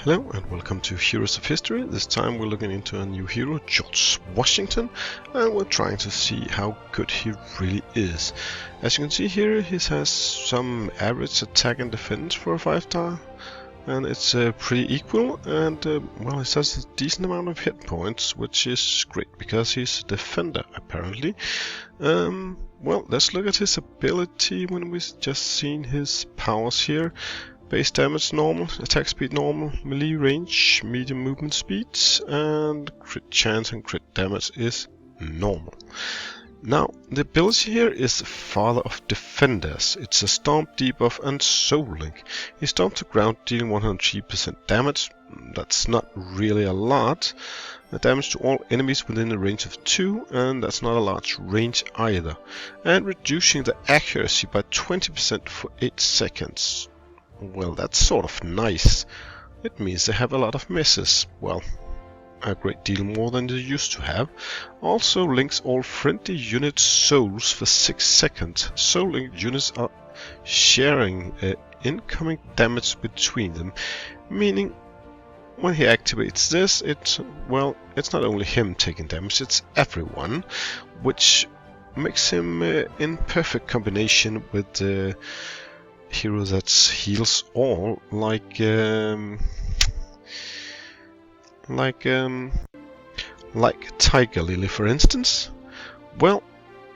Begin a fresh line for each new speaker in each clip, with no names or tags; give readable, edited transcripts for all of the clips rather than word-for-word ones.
Hello and welcome to Heroes of History. This time we're looking into a new hero, George Washington, and we're trying to see how good he really is. As you can see here, he has some average attack and defense for a 5-star, and it's pretty equal, and well, he has a decent amount of hit points, which is great because he's a defender apparently. Well, let's look at his ability when we've just seen his powers here. Base damage normal, attack speed normal, melee range, medium movement speeds, and crit chance and crit damage is normal. Now, the ability here is Father of Defenders. It's a Stomp, Debuff, and Soul Link. He stomps the ground, dealing 103% damage. That's not really a lot. Damage to all enemies within a range of 2, and that's not a large range either. And reducing the accuracy by 20% for 8 seconds. Well, that's sort of nice. It means they have a lot of misses. Well, a great deal more than they used to have. Also links all friendly unit souls for 6 seconds. Soul linked units are sharing incoming damage between them. Meaning, when he activates this, it's not only him taking damage, it's everyone. Which makes him in perfect combination with the hero that heals all, like Tiger Lily, for instance. Well,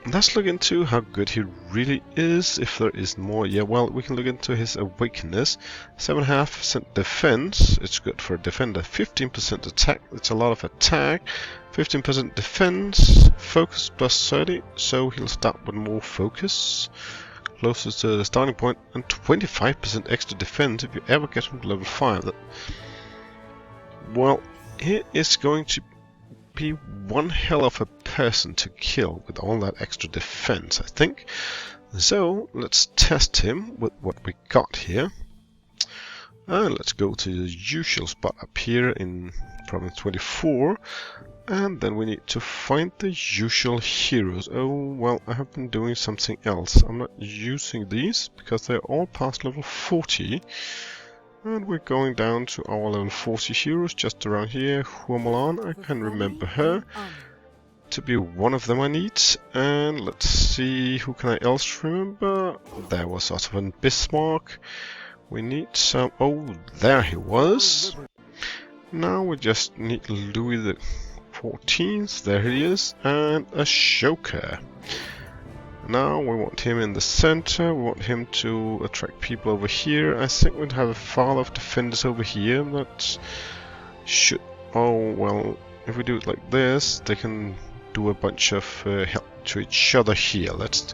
let's look into how good he really is, if there is more. Yeah, well, we can look into his awakeness. 7.5% defense, it's good for a defender. 15% attack, it's a lot of attack. 15% defense, focus plus 30, so he'll start with more focus. Closest to the starting point, and 25% extra defense if you ever get him to level 5. Well, he is going to be one hell of a person to kill with all that extra defense, I think. So let's test him with what we got here. And let's go to the usual spot up here in Province 24. And then we need to find the usual heroes. Oh, well, I have been doing something else. I'm not using these because they're all past level 40. And we're going down to our level 40 heroes just around here. Hua Mulan, I can remember her to be one of them I need. And let's see, who can I else remember? There was Otto Bismarck. We need some... Oh, there he was. Now we just need Louis the 14th, there he is, and Ashoka. Now we want him in the center, we want him to attract people over here. I think we'd have a Father of Defenders over here. That should... Oh, well, if we do it like this, they can do a bunch of help to each other here. Let's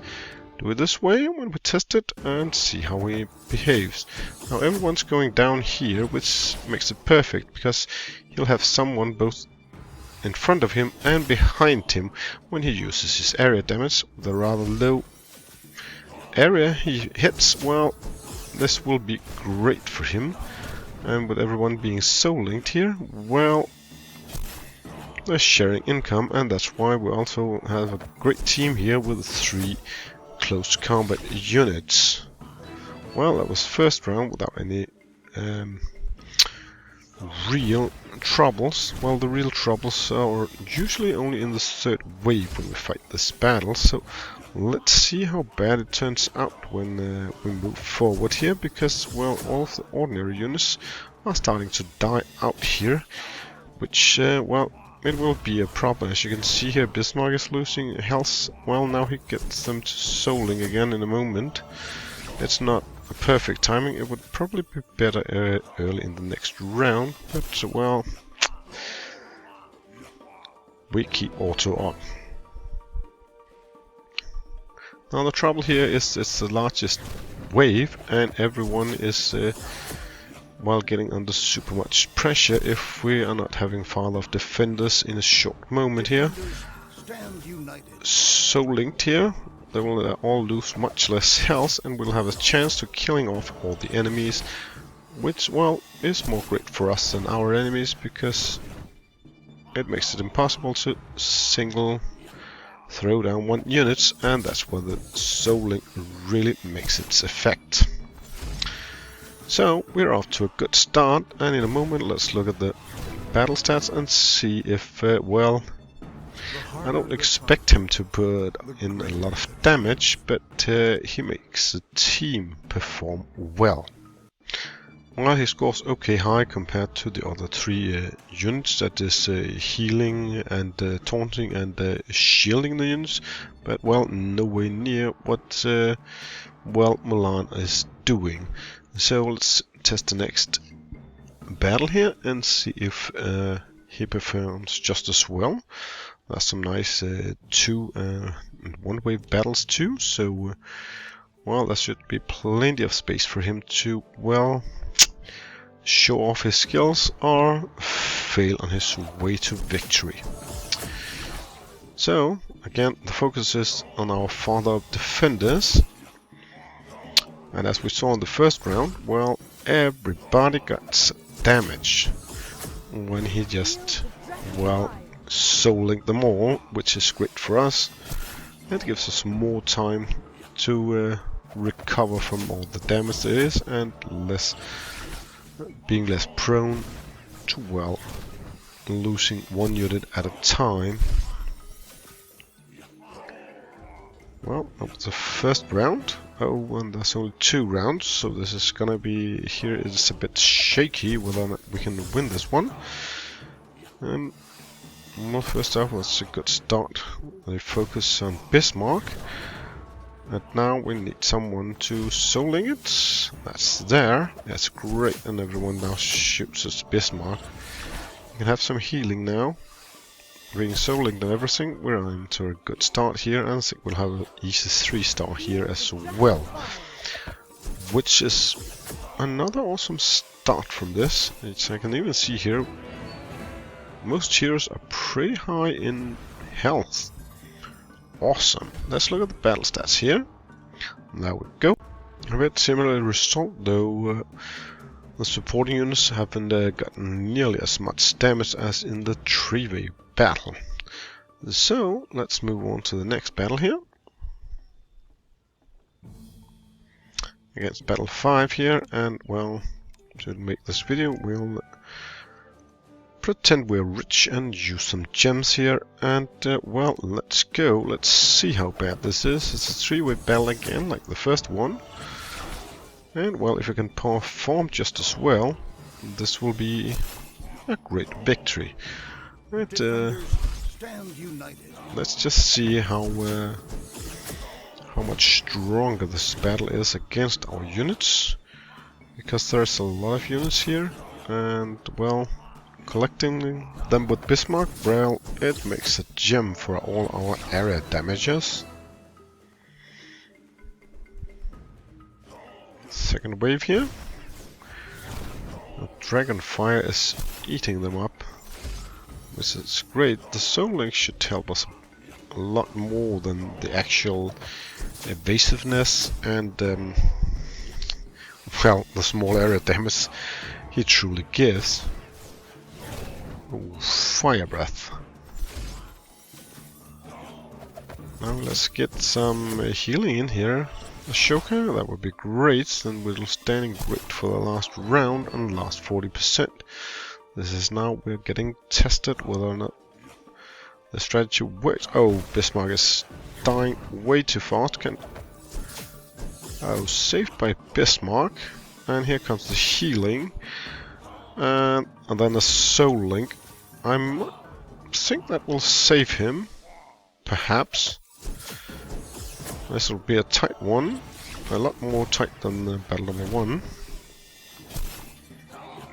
do it this way when we test it and see how he behaves. Now everyone's going down here, which makes it perfect, because he'll have someone both in front of him and behind him when he uses his area damage with a rather low area he hits. Well, this will be great for him, and with everyone being soul linked here, well, they're sharing income, and that's why we also have a great team here with 3 close combat units. Well, that was first round without any real troubles. Well, the real troubles are usually only in the 3rd wave when we fight this battle, so let's see how bad it turns out when we move forward here, because, well, all of the ordinary units are starting to die out here, which, well, it will be a problem. As you can see here, Bismarck is losing health. Well, now he gets them to souling again in a moment. It's not a perfect timing. It would probably be better early in the next round, but well, we keep auto on. Now the trouble here is it's the largest wave, and everyone is while getting under super much pressure if we are not having Father of Defenders in a short moment here. So linked here. They will all lose much less health, and we'll have a chance to killing off all the enemies, which, well, is more great for us than our enemies, because it makes it impossible to single throw down 1 unit, and that's where the soul link really makes its effect. So we're off to a good start, and in a moment let's look at the battle stats and see if, well, I don't expect him to put in a lot of damage, but he makes the team perform well. Well, he scores okay high compared to the other three units, that is healing and taunting and shielding the units, but well, nowhere near what well Mulan is doing. So let's test the next battle here and see if he performs just as well. That's some nice two and one-way battles too, so well, there should be plenty of space for him to, well, show off his skills or fail on his way to victory. So again, the focus is on our father defenders, and as we saw in the first round, well, everybody got damage when he just, well, souling them all, which is great for us. It gives us more time to recover from all the damage there is, and being less prone to, well, losing one unit at a time. Well, that was the first round. Oh, and there's only 2 rounds, so this is gonna be, here it's a bit shaky whether or not we can win this one. And well, first off, that's a good start. They focus on Bismarck. And now we need someone to souling it. That's there. That's great. And everyone now shoots at Bismarck. We can have some healing now. Being souling and everything, we're into a good start here. And I think we'll have an easy 3-star here as well. Which is another awesome start from this. I can even see here, most heroes are pretty high in health. Awesome. Let's look at the battle stats here. There we go. A bit similar result, though the supporting units haven't gotten nearly as much damage as in the 3-way battle. So let's move on to the next battle here. Against battle 5 here, and well, to make this video we'll pretend we're rich and use some gems here, and well, let's go. Let's see how bad this is. It's a 3-way battle again, like the first one. And well, if we can perform just as well, this will be a great victory. But let's just see how much stronger this battle is against our units, because there's a lot of units here, and well, collecting them with Bismarck, well, it makes a gem for all our area damages. Second wave here. The Dragonfire is eating them up, which is great. The Soul Link should help us a lot more than the actual evasiveness and well, the small area damage he truly gives. Ooh, Fire Breath. Now let's get some healing in here. Ashoka, that would be great. Then we're standing great for the last round and last 40%. This is now we're getting tested whether or not the strategy works. Oh, Bismarck is dying way too fast. Oh, saved by Bismarck. And here comes the healing. And then the Soul Link. I think that will save him. Perhaps. This will be a tight one. A lot more tight than battle number 1.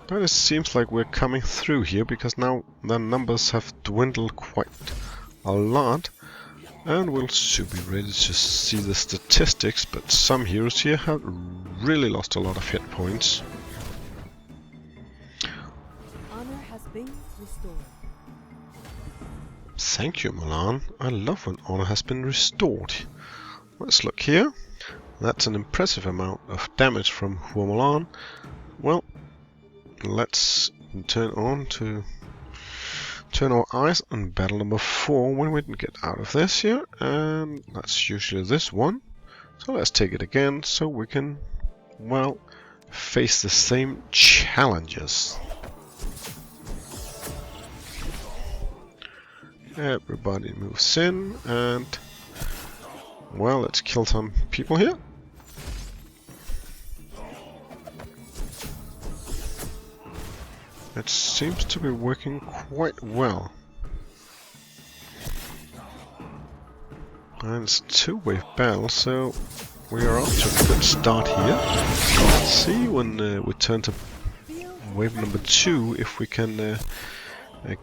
But it seems like we're coming through here, because now the numbers have dwindled quite a lot. And we'll soon be ready to see the statistics, but some heroes here have really lost a lot of hit points.
Honor has been restored.
Thank you, Mulan. I love when honor has been restored. Let's look here. That's an impressive amount of damage from Hua Mulan. Well, let's turn our eyes on battle number 4 when we can get out of this here, and that's usually this one. So let's take it again so we can, well, face the same challenges. Everybody moves in, and well, let's kill some people here. It seems to be working quite well. And it's a two-wave battle, so we are off to a good start here. Let's see when we turn to wave number 2 if we can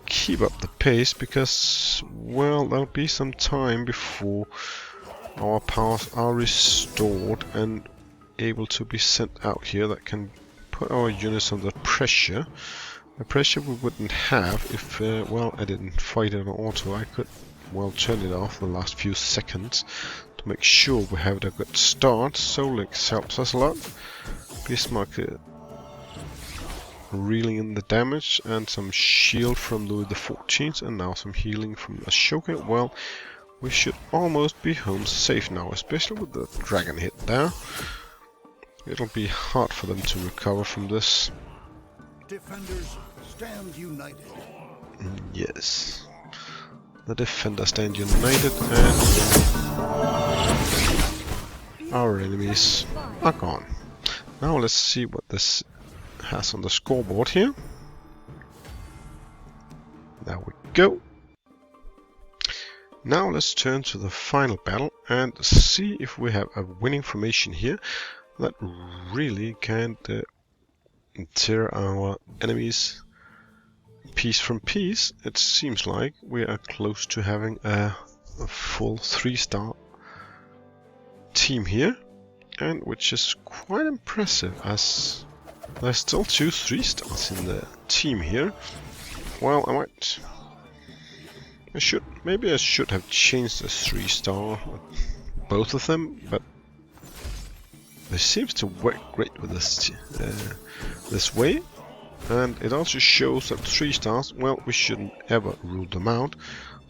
keep up the pace, because, well, there'll be some time before our powers are restored and able to be sent out here that can put our units under pressure. The pressure we wouldn't have if, well, I didn't fight it on auto. I could, well, turn it off the last few seconds to make sure we have a good start. Sol Link helps us a lot. Bismarck reeling in the damage, and some shield from Louis XIV, and now some healing from Ashoka. Well, we should almost be home safe now, especially with the dragon hit there. It'll be hard for them to recover from this.
Defenders stand united.
Yes. The defenders stand united, and our enemies are gone. Now let's see what this has on the scoreboard here. There we go. Now let's turn to the final battle and see if we have a winning formation here that really can tear our enemies piece from piece. It seems like we are close to having a full 3-star team here, and which is quite impressive, as there's still 2 3-stars in the team here. Well, maybe I should have changed the 3-star, both of them, but they seems to work great with this way. And it also shows that 3-stars, well, we shouldn't ever rule them out.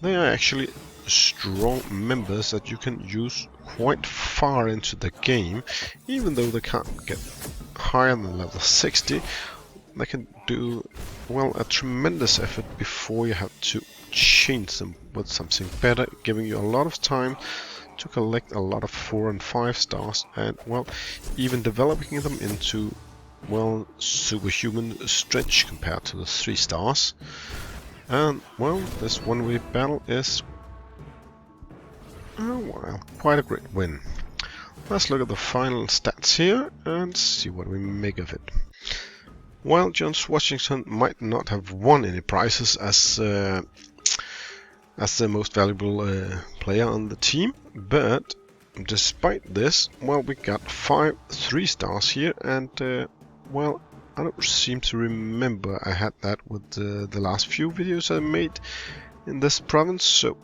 They are actually strong members that you can use quite far into the game. Even though they can't get higher than level 60, they can do, well, a tremendous effort before you have to change them with something better, giving you a lot of time to collect a lot of 4 and 5 stars, and, well, even developing them into, well, superhuman stretch compared to the 3 stars. And, well, this one-wave battle is, oh, well, quite a great win. Let's look at the final stats here and see what we make of it. Well, George Washington might not have won any prizes as the most valuable player on the team, but despite this, well, we got 5 3-stars here, and well, I don't seem to remember I had that with the last few videos I made in this province, so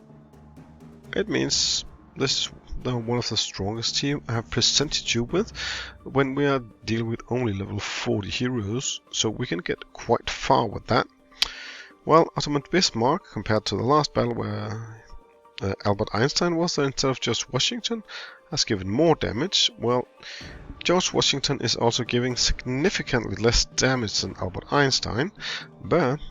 it means this is one of the strongest team I have presented you with when we are dealing with only level 40 heroes, so we can get quite far with that. Well, Ottoman Bismarck, compared to the last battle where Albert Einstein was there instead of George Washington, has given more damage. Well, George Washington is also giving significantly less damage than Albert Einstein, but,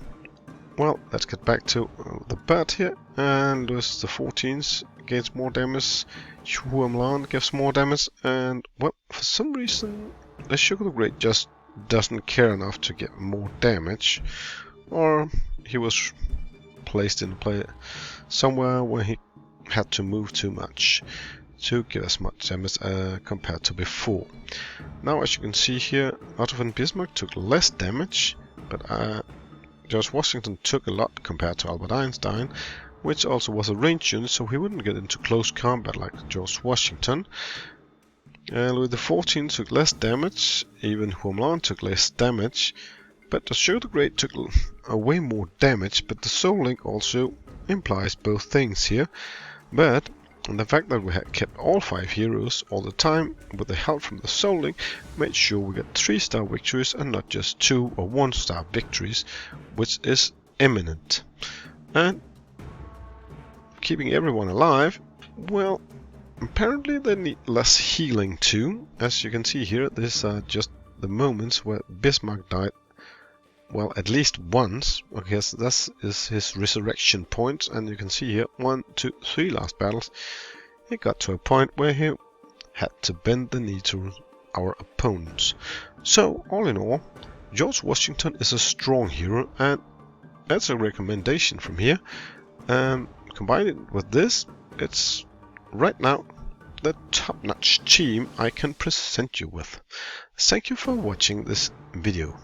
well, let's get back to the bat here. And Louis XIV gains more damage, Huamlan gives more damage, and, well, for some reason, Ashoka the Great just doesn't care enough to get more damage, or he was placed in play somewhere where he had to move too much to give as much damage compared to before. Now, as you can see here, Otto von Bismarck took less damage, but George Washington took a lot compared to Albert Einstein, which also was a ranged unit, so he wouldn't get into close combat like George Washington. Louis XIV took less damage, even Huamlan took less damage, but Ashoka the Great took way more damage, but the Sol Link also implies both things here. But the fact that we had kept all 5 heroes all the time with the help from the Sol Link made sure we got 3-star victories and not just 2 or 1-star victories, which is imminent. And keeping everyone alive, well, apparently they need less healing too. As you can see here, these are just the moments where Bismarck died, well, at least once, because this is his resurrection point, and you can see here, 1, 2, 3 last battles, he got to a point where he had to bend the knee to our opponents. So, all in all, George Washington is a strong hero, and that's a recommendation from here. Combine it with this, it's right now the top-notch team I can present you with. Thank you for watching this video.